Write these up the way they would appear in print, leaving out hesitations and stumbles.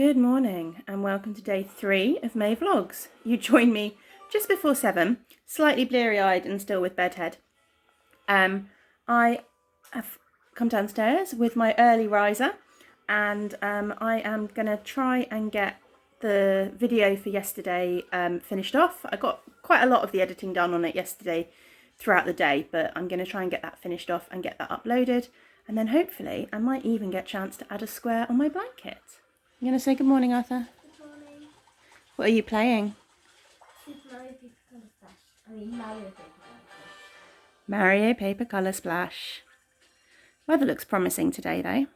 Good morning and welcome to day 3 of May Vlogs. You joined me just before 7, slightly bleary-eyed and still with bedhead. I have come downstairs with my early riser and I am going to try and get the video for yesterday finished off. I got quite a lot of the editing done on it yesterday throughout the day, but I'm going to try and get that finished off and get that uploaded, and then hopefully I might even get a chance to add a square on my blanket. You going to say good morning, Arthur? Good morning. What are you playing? Super Mario Paper Colour Splash. Mario Paper Colour Splash. Mario Paper Colour Splash. Weather looks promising today though.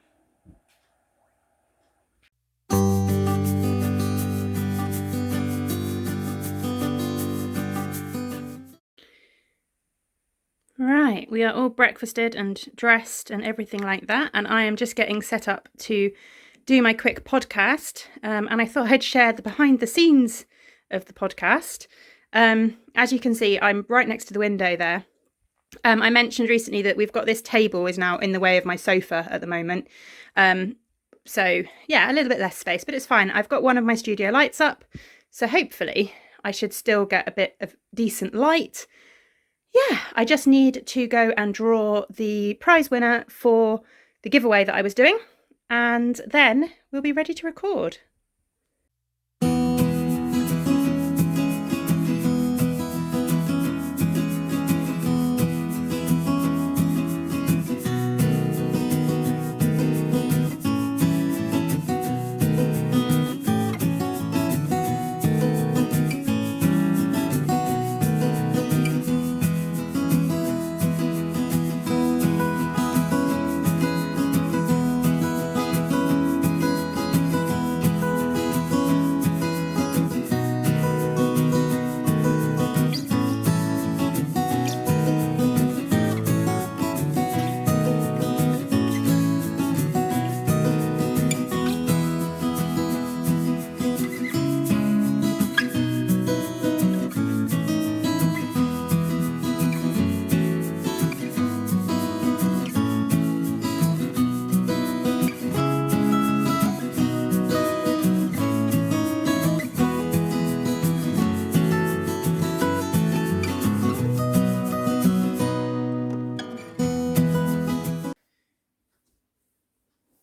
Right, we are all breakfasted and dressed and everything like that, and I am just getting set up to do my quick podcast, and I thought I'd share the behind the scenes of the podcast. As you can see, I'm right next to the window there. I mentioned recently that we've got this table is now in the way of my sofa at the moment. So yeah, a little bit less space, but it's fine. I've got one of my studio lights up, so hopefully I should still get a bit of decent light. Yeah, I just need to go and draw the prize winner for the giveaway that I was doing, and then we'll be ready to record.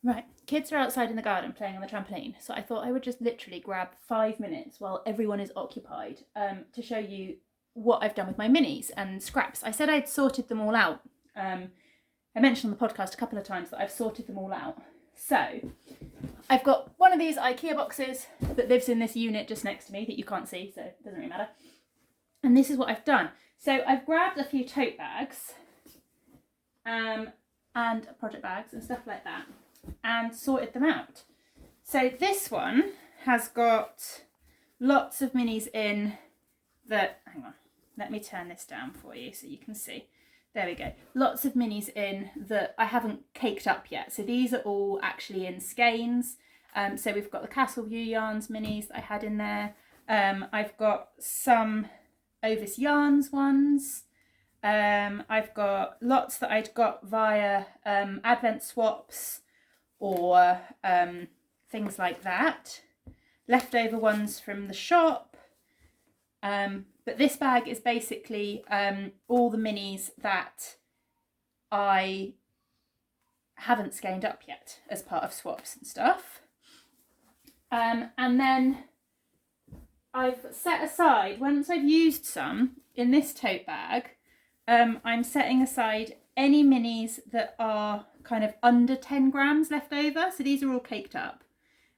Right, kids are outside in the garden playing on the trampoline, so I thought I would just literally grab 5 minutes while everyone is occupied to show you what I've done with my minis and scraps. I said I'd sorted them all out. I mentioned on the podcast a couple of times that I've sorted them all out. So I've got one of these IKEA boxes that lives in this unit just next to me that you can't see, so it doesn't really matter. And this is what I've done. So I've grabbed a few tote bags and project bags and stuff like that, and sorted them out. So this one has got lots of minis in that, hang on, let me turn this down for you so you can see. There we go. Lots of minis in that I haven't caked up yet. So these are all actually in skeins. So we've got the Castle View Yarns minis that I had in there. I've got some Ovis Yarns ones. I've got lots that I'd got via Advent swaps or things like that. Leftover ones from the shop. But this bag is basically all the minis that I haven't skeined up yet as part of swaps and stuff. And then I've set aside, once I've used some in this tote bag, I'm setting aside any minis that are kind of under 10 grams left over. So these are all caked up.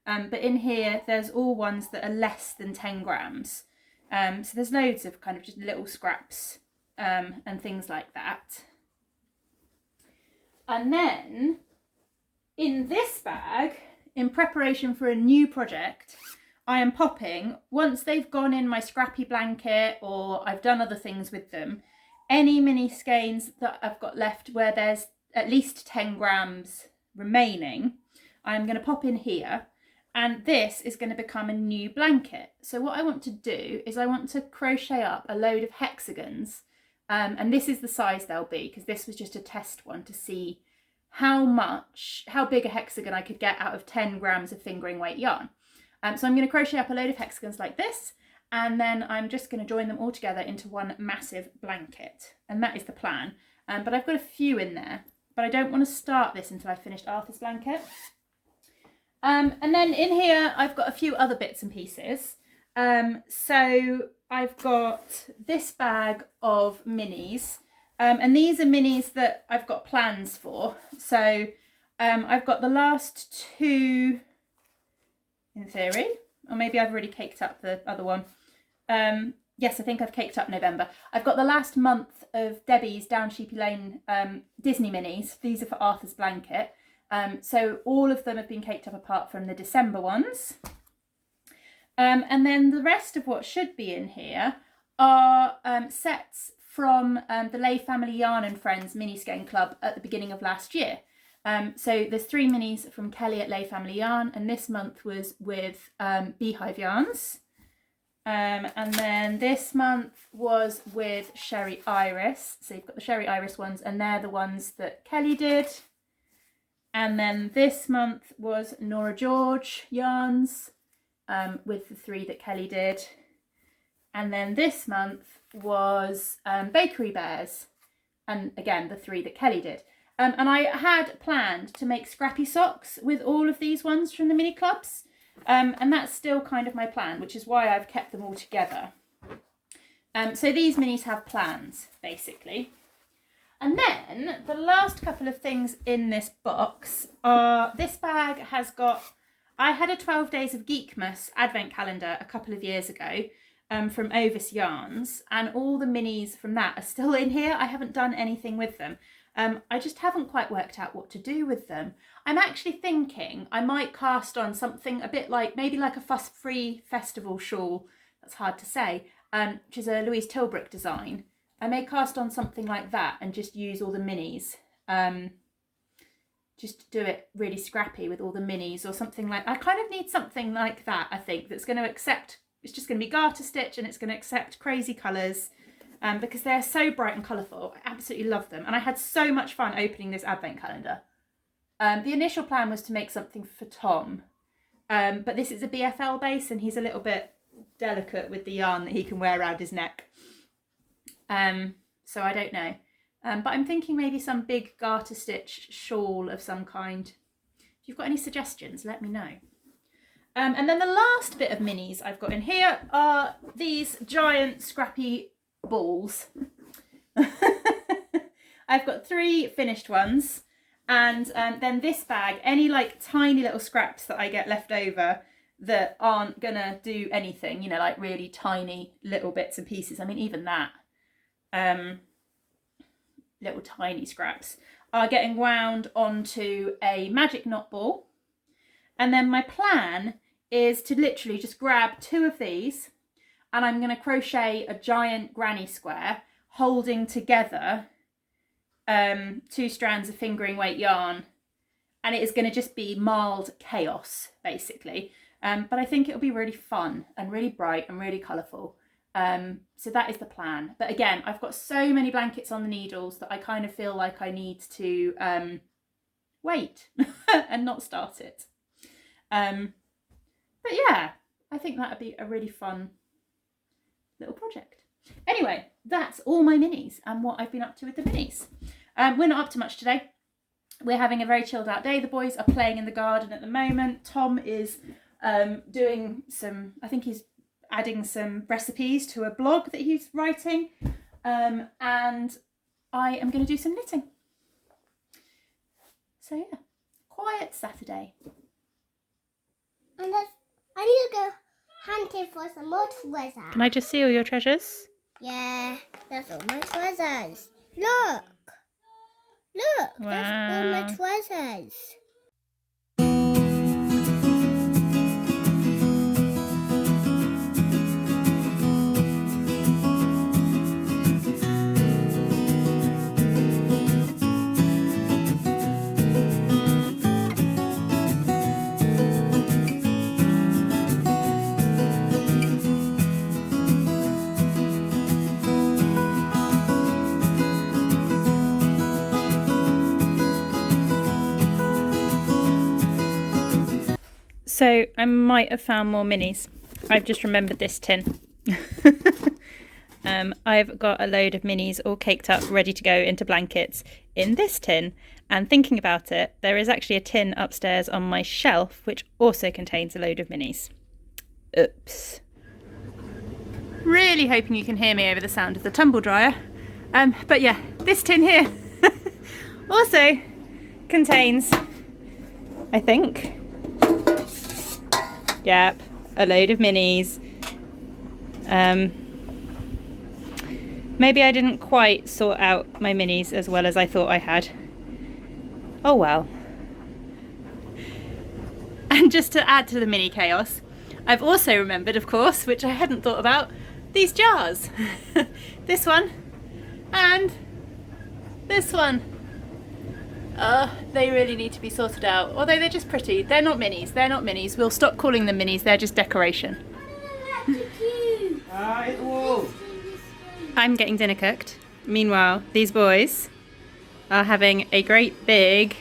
But in here, there's all ones that are less than 10 grams. So there's loads of kind of just little scraps and things like that. And then in this bag, in preparation for a new project, I am popping, once they've gone in my scrappy blanket or I've done other things with them, any mini skeins that I've got left where there's at least 10 grams remaining, I'm going to pop in here. And this is going to become a new blanket. So what I want to do is I want to crochet up a load of hexagons. And this is the size they'll be, because this was just a test one to see how big a hexagon I could get out of 10 grams of fingering weight yarn. So I'm going to crochet up a load of hexagons like this, and then I'm just going to join them all together into one massive blanket, and that is the plan. But I've got a few in there, but I don't want to start this until I've finished Arthur's blanket. And then in here I've got a few other bits and pieces. So I've got this bag of minis, and these are minis that I've got plans for. So I've got the last two in theory, or maybe I've already caked up the other one. Yes, I think I've caked up November. I've got the last month of Debbie's Down Sheepy Lane Disney minis. These are for Arthur's blanket. So all of them have been caked up apart from the December ones. And then the rest of what should be in here are sets from the Lay Family Yarn and Friends mini skein club at the beginning of last year. So there's 3 minis from Kelly at Lay Family Yarn, and this month was with Beehive Yarns. And then this month was with Sherry Iris. So you've got the Sherry Iris ones, and they're the ones that Kelly did. And then this month was Nora George Yarns, with the 3 that Kelly did. And then this month was Bakery Bears, and again the 3 that Kelly did. And I had planned to make scrappy socks with all of these ones from the mini clubs, and that's still kind of my plan, which is why I've kept them all together. So these minis have plans, basically. And then the last couple of things in this box are, this bag has got, I had a 12 Days of Geekmas advent calendar a couple of years ago from Ovis Yarns, and all the minis from that are still in here. I haven't done anything with them. I just haven't quite worked out what to do with them. I'm actually thinking I might cast on something a bit like, maybe like a fuss-free festival shawl, that's hard to say, which is a Louise Tilbrook design. I may cast on something like that and just use all the minis. Just do it really scrappy with all the minis or something like, I kind of need something like that, I think, that's going to accept, it's just going to be garter stitch and it's going to accept crazy colours. Because they're so bright and colourful. I absolutely love them. And I had so much fun opening this advent calendar. The initial plan was to make something for Tom. But this is a BFL base and he's a little bit delicate with the yarn that he can wear around his neck. So I don't know. But I'm thinking maybe some big garter stitch shawl of some kind. If you've got any suggestions, let me know. And then the last bit of minis I've got in here are these giant scrappy balls. I've got 3 finished ones, and then this bag, any like tiny little scraps that I get left over that aren't gonna do anything, you know, like really tiny little bits and pieces. I mean, even that, little tiny scraps are getting wound onto a magic knot ball. And then my plan is to literally just grab 2 of these, and I'm going to crochet a giant granny square holding together 2 strands of fingering weight yarn, and it is going to just be mild chaos basically, but I think it'll be really fun and really bright and really colourful. So that is the plan. But again, I've got so many blankets on the needles that I kind of feel like I need to wait and not start it. But yeah, I think that would be a really fun little project. Anyway, that's all my minis and what I've been up to with the minis. We're not up to much today. We're having a very chilled out day. The boys are playing in the garden at the moment. Tom is doing some, I think he's adding some recipes to a blog that he's writing, and I am going to do some knitting. So yeah, quiet Saturday. And I need to go hunting for some more treasures. Can I just see all your treasures? Yeah, that's all my treasures. Look! Look, Wow. that's all my treasures. So I might have found more minis. I've just remembered this tin. I've got a load of minis all caked up, ready to go into blankets in this tin. And thinking about it, there is actually a tin upstairs on my shelf which also contains a load of minis. Oops. Really hoping you can hear me over the sound of the tumble dryer. But yeah, this tin here also contains, I think, yep, a load of minis. Maybe I didn't quite sort out my minis as well as I thought I had. Oh well. And just to add to the mini chaos, I've also remembered, of course, which I hadn't thought about, these jars. This one and this one. They really need to be sorted out, although they're just pretty. They're not minis, they're not minis. We'll stop calling them minis, they're just decoration. I'm getting dinner cooked. Meanwhile, these boys are having a great big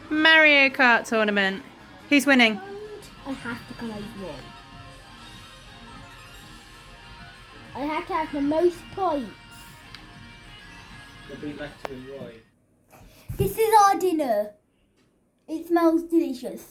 Mario Kart tournament. Who's winning? I have to come over one. I have to have the most points. You'll be left to enjoy. This is our dinner. It smells delicious.